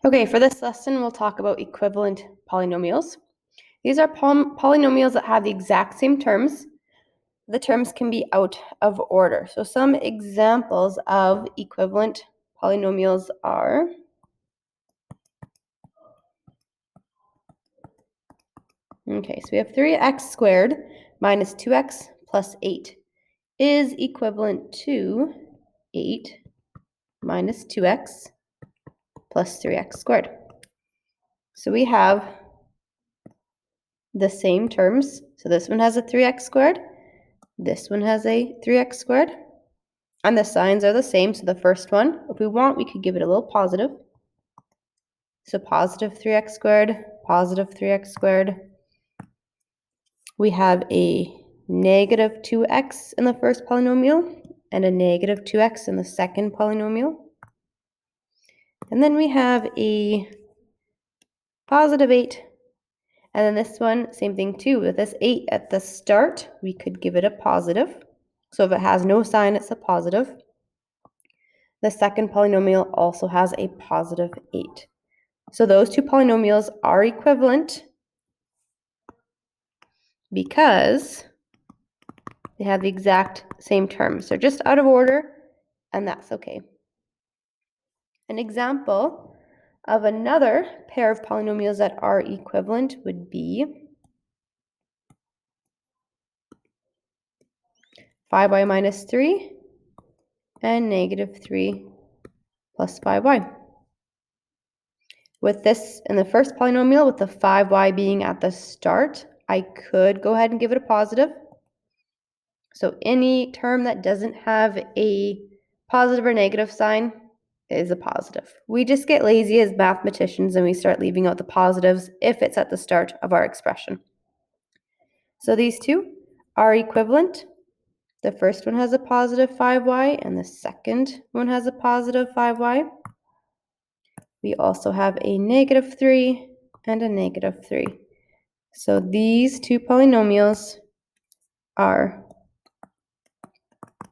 Okay, for this lesson, we'll talk about equivalent polynomials. These are polynomials that have the exact same terms. The terms can be out of order. So some examples of equivalent polynomials are okay, so we have 3x squared minus 2x plus 8 is equivalent to 8 minus 2x plus 3x squared. So we have the same terms. So this one has a 3x squared. This one has a 3x squared. And the signs are the same. So the first one, if we want, we could give it a little positive. So positive 3x squared, positive 3x squared. We have a negative 2x in the first polynomial and a negative 2x in the second polynomial. And then we have a positive 8. And then this one, same thing too. With this 8 at the start, we could give it a positive. So if it has no sign, it's a positive. The second polynomial also has a positive 8. So those two polynomials are equivalent because they have the exact same terms. They're just out of order, and that's okay. An example of another pair of polynomials that are equivalent would be 5y minus 3 and negative 3 plus 5y. With this, in the first polynomial, with the 5y being at the start, I could go ahead and give it a positive. So any term that doesn't have a positive or negative sign is a positive. We just get lazy as mathematicians and we start leaving out the positives if it's at the start of our expression. So these two are equivalent. The first one has a positive 5y and the second one has a positive 5y. We also have a negative 3 and a negative 3. So these two polynomials are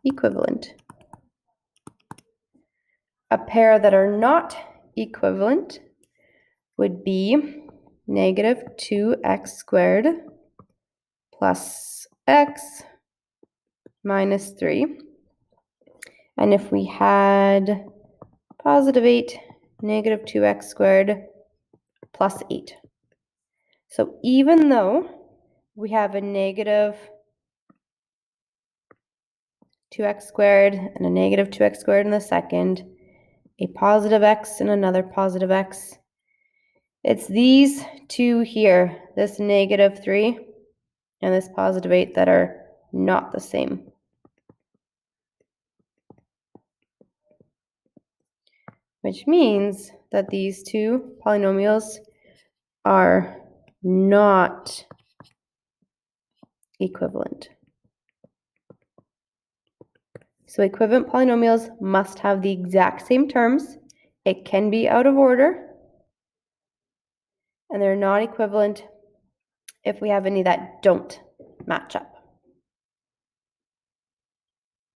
equivalent. A pair that are not equivalent would be negative 2x squared plus x minus 3. And if we had positive 8, negative 2x squared plus 8. So even though we have a negative 2x squared and a negative 2x squared in the second, a positive x and another positive x, it's these two here, this negative 3 and this positive 8, that are not the same. Which means that these two polynomials are not equivalent. So equivalent polynomials must have the exact same terms. It can be out of order. And they're not equivalent if we have any that don't match up.